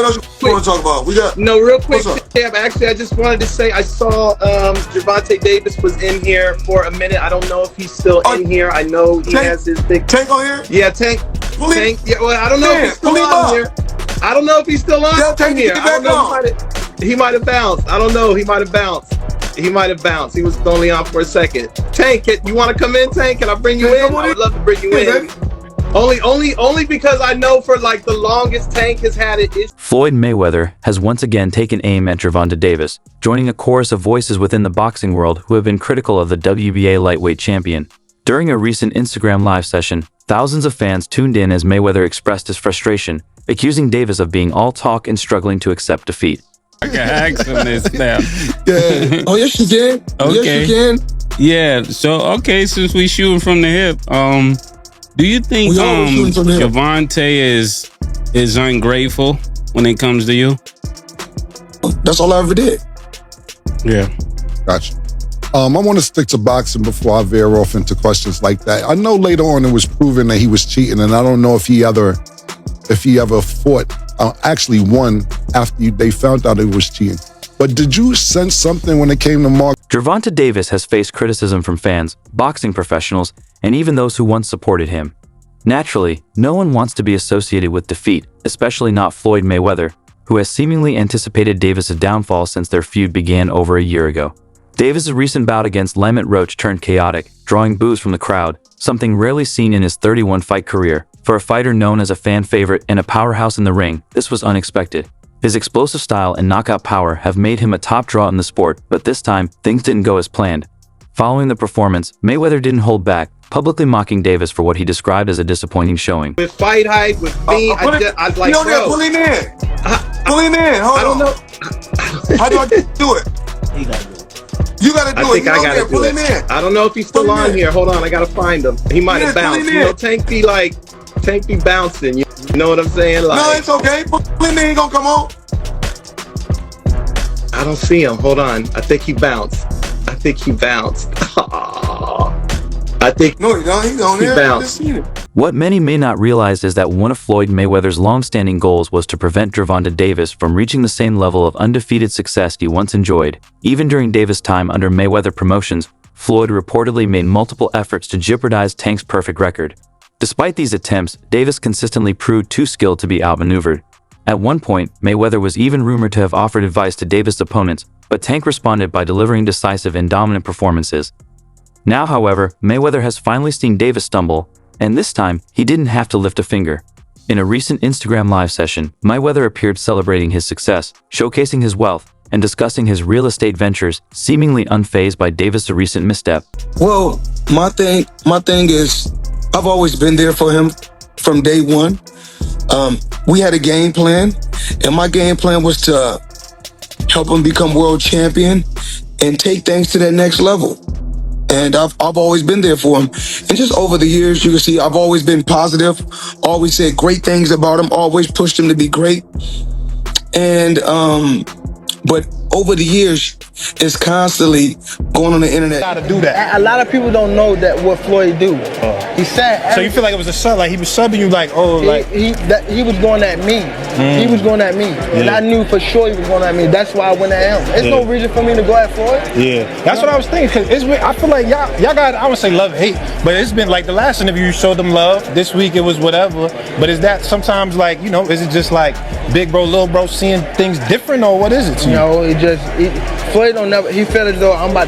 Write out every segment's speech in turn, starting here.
what else you want to talk about? We got real quick, Tab. Actually, I just wanted to say I saw GervontaDavis was in here for a minute. I don't know if he's still in here. I know he has his big Tank on here. Yeah, Tank. Tank. Yeah, well, I don't know if he's still on here. I don't know if he's still on here. I don't know. He might have bounced. I don't know. He might have bounced. He was only on for a second. Tank, you want to come in, Tank? Can I bring you in? I would love to bring you in. Only because I know for like the longest Tank has had it. Floyd Mayweather has once again taken aim at GervontaDavis, joining a chorus of voices within the boxing world who have been critical of the WBA lightweight champion. During a recent Instagram live session, thousands of fans tuned in as Mayweather expressed his frustration, accusing Davis of being all talk and struggling to accept defeat. I can ask him this now. Yeah. Oh, yes, you can. Okay. Yes, you can. Yeah. So, okay, since we shooting from the hip, do you think Gervonta is ungrateful when it comes to you? That's all I ever did. Yeah. Gotcha. I want to stick to boxing before I veer off into questions like that. I know later on it was proven that he was cheating, and I don't know if he ever fought, actually won after they found out he was cheating. But did you sense something when it came to Mark? GervontaDavis has faced criticism from fans, boxing professionals, and even those who once supported him. Naturally, no one wants to be associated with defeat, especially not Floyd Mayweather, who has seemingly anticipated Davis' downfall since their feud began over a year ago. Davis' recent bout against Lamont Roach turned chaotic, drawing boos from the crowd, something rarely seen in his 31-fight career. For a fighter known as a fan favorite and a powerhouse in the ring, this was unexpected. His explosive style and knockout power have made him a top draw in the sport, but this time, things didn't go as planned. Following the performance, Mayweather didn't hold back, publicly mocking Davis for what he described as a disappointing showing. With FightNight, with me, I'd like, bro. Pull him in. Pull him in. Hold on. I don't know. How do I do it? He got to do it. You gotta do it. I gotta do it. I don't know if he's still on here. Hold on, I gotta find him. He might have bounced. You know, Tank be bouncing. You know what I'm saying? Like, no, it's okay. Pull him in. He gonna come on. I don't see him. Hold on. I think he bounced. No, he's on there. Bounced. What many may not realize is that one of Floyd Mayweather's long-standing goals was to prevent GervontaDavis from reaching the same level of undefeated success he once enjoyed. Even during Davis' time under Mayweather Promotions, Floyd reportedly made multiple efforts to jeopardize Tank's perfect record. Despite these attempts, Davis consistently proved too skilled to be outmaneuvered. At one point, Mayweather was even rumored to have offered advice to Davis' opponents, but Tank responded by delivering decisive and dominant performances. Now, however, Mayweather has finally seen Davis stumble, and this time, he didn't have to lift a finger. In a recent Instagram live session, Mayweather appeared celebrating his success, showcasing his wealth, and discussing his real estate ventures, seemingly unfazed by Davis' recent misstep. Well, my thing is, I've always been there for him from day one. We had a game plan, and my game plan was to help him become world champion and take things to that next level. And I've always been there for him. And just over the years, you can see I've always been positive, always said great things about him, always pushed him to be great. And, but over the years, it's constantly going on the internet. How to do that. A lot of people don't know that what Floyd do. He said. So you feel like it was a sub, like he was subbing you, like he was going at me. He was going at me, and I knew for sure he was going at me. That's why I went at him. There's no reason for me to go at Floyd. Yeah, that's what I was thinking. Cause I feel like y'all got, I would say love hate, but it's been like the last interview you showed them love. This week it was whatever. But is that sometimes like, you know, is it just like big bro, little bro seeing things different, or what is it to you? No, Floyd don't never. He felt as though I'm at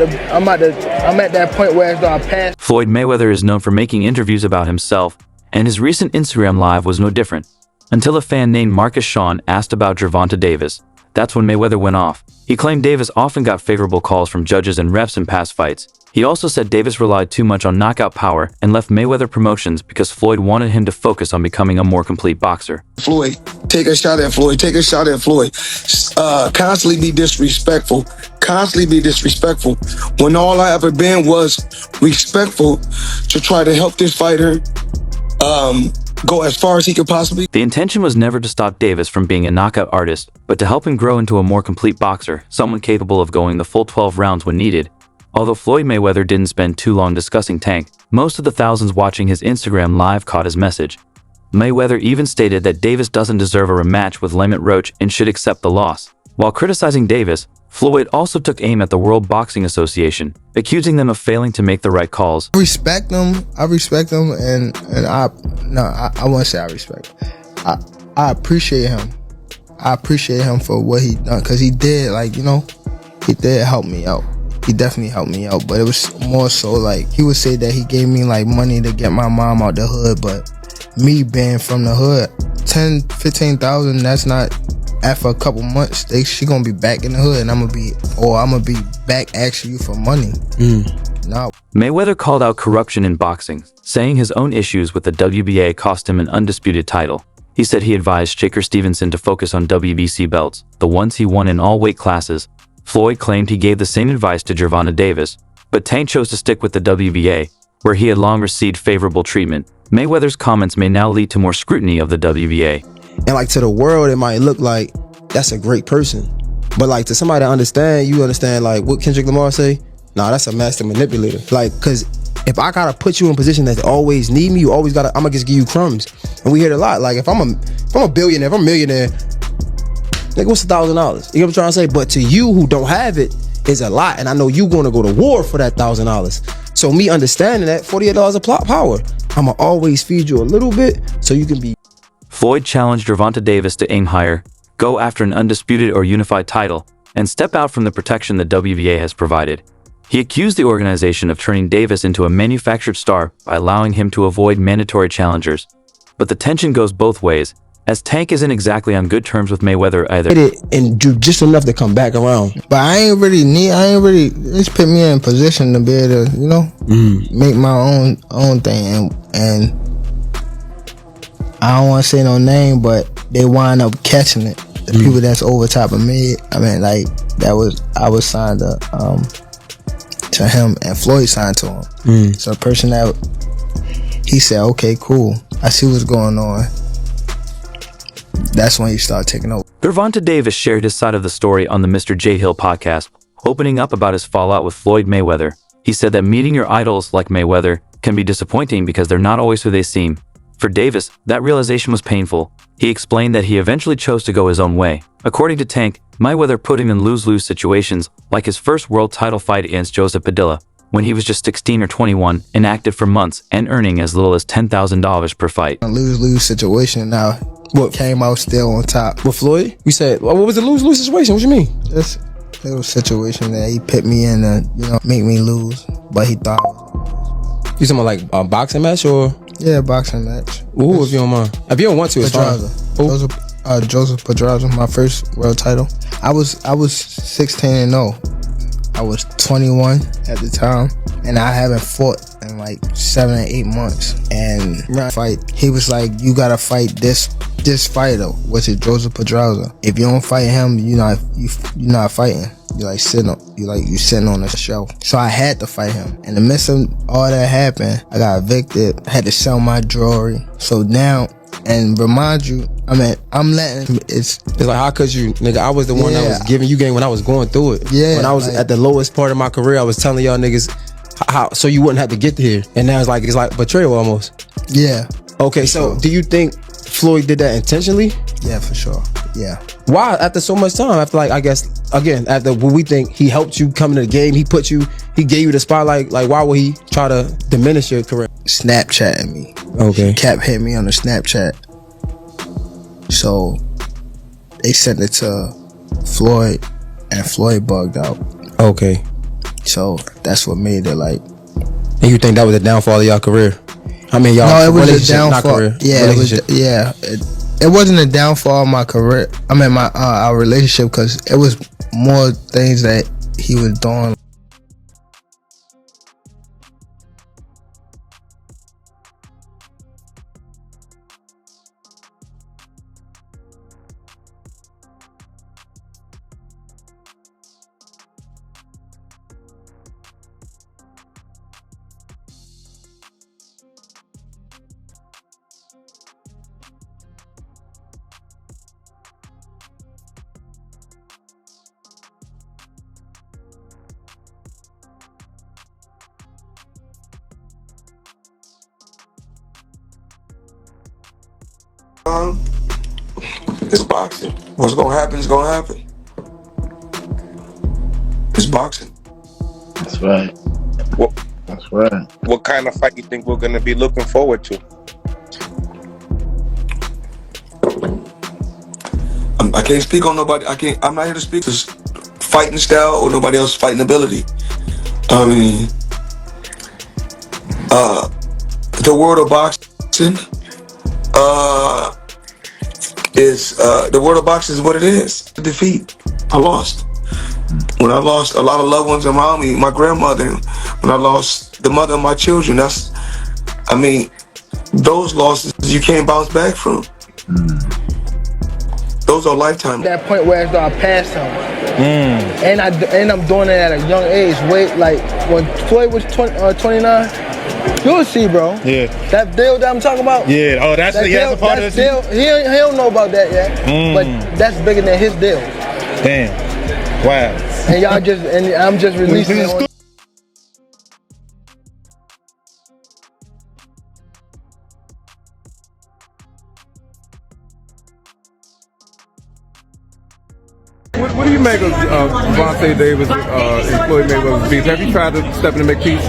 that point where as though I passed. Floyd Mayweather is known for making interviews about himself, and his recent Instagram live was no different. Until a fan named Marcus Sean asked about GervontaDavis. That's when Mayweather went off. He claimed Davis often got favorable calls from judges and refs in past fights. He also said Davis relied too much on knockout power and left Mayweather Promotions because Floyd wanted him to focus on becoming a more complete boxer. Floyd, take a shot at Floyd. Take a shot at Floyd. Constantly be disrespectful. Constantly be disrespectful. When all I ever been was respectful to try to help this fighter go as far as he could possibly. The intention was never to stop Davis from being a knockout artist, but to help him grow into a more complete boxer, someone capable of going the full 12 rounds when needed. Although Floyd Mayweather didn't spend too long discussing Tank, most of the thousands watching his Instagram live caught his message. Mayweather even stated that Davis doesn't deserve a rematch with Lamont Roach and should accept the loss. While criticizing Davis, Floyd also took aim at the World Boxing Association, accusing them of failing to make the right calls. I respect them, and I won't say I respect. I appreciate him. I appreciate him for what he done, because he did, like, you know, he did help me out. He definitely helped me out, but it was more so like, he would say that he gave me like money to get my mom out the hood, but me being from the hood, 10, 15,000, that's not, after a couple months, she gonna be back in the hood, and I'm gonna be back asking you for money. No. Mayweather called out corruption in boxing, saying his own issues with the WBA cost him an undisputed title. He said he advised Shakur Stevenson to focus on WBC belts, the ones he won in all weight classes. Floyd claimed he gave the same advice to GervontaDavis, but Tank chose to stick with the WBA, where he had long received favorable treatment. Mayweather's comments may now lead to more scrutiny of the WBA. And like, to the world, it might look like that's a great person, but like, to somebody to understand, you understand like what Kendrick Lamar say? Nah, that's a master manipulator. Like, cause if I gotta put you in a position that always need me, you always gotta, I'm gonna just give you crumbs. And we hear it a lot. Like, if I'm a billionaire, if I'm a millionaire, like, what's $1,000? You know what I'm trying to say? But to you who don't have it, is a lot. And I know you gonna go to war for that $1,000. So me understanding that, $48 of plot power, I'ma always feed you a little bit so you can be. Floyd challenged GervontaDavis to aim higher, go after an undisputed or unified title, and step out from the protection the WBA has provided. He accused the organization of turning Davis into a manufactured star by allowing him to avoid mandatory challengers. But the tension goes both ways, as Tank isn't exactly on good terms with Mayweather either. And do just enough to come back around. But I ain't really, it's put me in a position to be able to, you know, make my own thing. And I don't want to say no name, but they wind up catching it. The people that's over top of me, I mean, like, I was signed to him, and Floyd signed to him. So the person that, he said, okay, cool, I see what's going on. That's when he started taking over. GervontaDavis shared his side of the story on the Mr. J. Hill podcast, opening up about his fallout with Floyd Mayweather. He said that meeting your idols like Mayweather can be disappointing because they're not always who they seem. For Davis, that realization was painful. He explained that he eventually chose to go his own way. According to Tank, Mayweather put him in lose-lose situations, like his first world title fight against Joseph Padilla, when he was just 16 or 21, inactive for months, and earning as little as $10,000 per fight. A lose-lose situation. Now, what came out still on top. With Floyd? You said, well, what was the lose-lose situation? What you mean? Just a little situation that he put me in to, you know, make me lose, but he thought. You talking about like a boxing match or? Yeah, boxing match. Ooh, if you don't mind. If you don't want to, it's fine. Joseph Pedraza, my first world title. I was 16-0. I was 21 at the time, and I haven't fought in like 7 or 8 months. And fight, he was like, you gotta fight this fighter, which is Joseph Pedraza. If you don't fight him, you're not fighting. You're sitting on a show. So I had to fight him. In the midst of all that happened, I got evicted. I had to sell my jewelry. So now, and remind you, I mean, I'm letting it's like, how could you, nigga? I was the one that was giving you game when I was going through it. Yeah. When I was at the lowest part of my career, I was telling y'all niggas how so you wouldn't have to get here. And now it's like betrayal almost. Yeah. Okay, so do you think Floyd did that intentionally? Yeah, for sure. Yeah. Why? After so much time, after like, I guess, again, after what we think he helped you come into the game, he gave you the spotlight, like, why would he try to diminish your career? Snapchatting me. Okay. He kept hitting me on the Snapchat. So they sent it to Floyd, and Floyd bugged out. Okay. So that's what made it like. And you think that was the downfall of y'all career? I mean, y'all. No, it was a downfall. Not career. Yeah, it was. Yeah, it wasn't a downfall of my career. I mean, my our relationship, because it was more things that he was doing. It's boxing. What's gonna happen is gonna happen. It's boxing. That's right. That's right. What kind of fight you think we're gonna be looking forward to? I can't speak on nobody. I'm not here to speak to fighting style or nobody else's fighting ability. I mean, the world of boxing, the world of boxing is what it is. Defeat. I lost. When I lost a lot of loved ones around me, my grandmother, when I lost the mother of my children, those losses you can't bounce back from. Those are lifetime. That point where I passed him, and I'm doing it at a young age. Wait, like when Floyd was 29, you'll see, bro. Yeah. That deal that I'm talking about. Yeah. Oh, that's a part of the deal. He don't know about that yet, but that's bigger than his deal. Damn. Wow. And I'm just releasing it. What do you make of Gervonta Davis and Floyd Mayweather's beef? Have you tried to step in and make peace?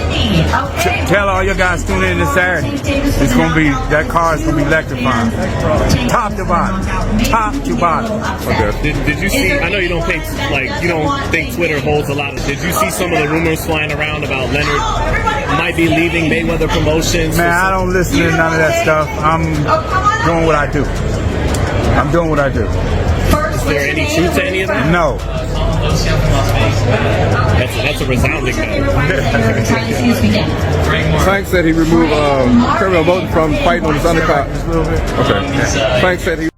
Tell all your guys tune in this Saturday. It's gonna be, that card's gonna be electrifying. Top to bottom. Top to bottom. Okay. Did you see, I know you don't think, you don't think Twitter holds a lot of, did you see some of the rumors flying around about Leonard might be leaving Mayweather Promotions? Man, I don't listen to none of that stuff. I'm doing what I do. I'm doing what I do. Is there any truth to any of that? No. That's a resounding no. Tank said he removed criminal voting from fighting on his undercard. Okay. Tank said he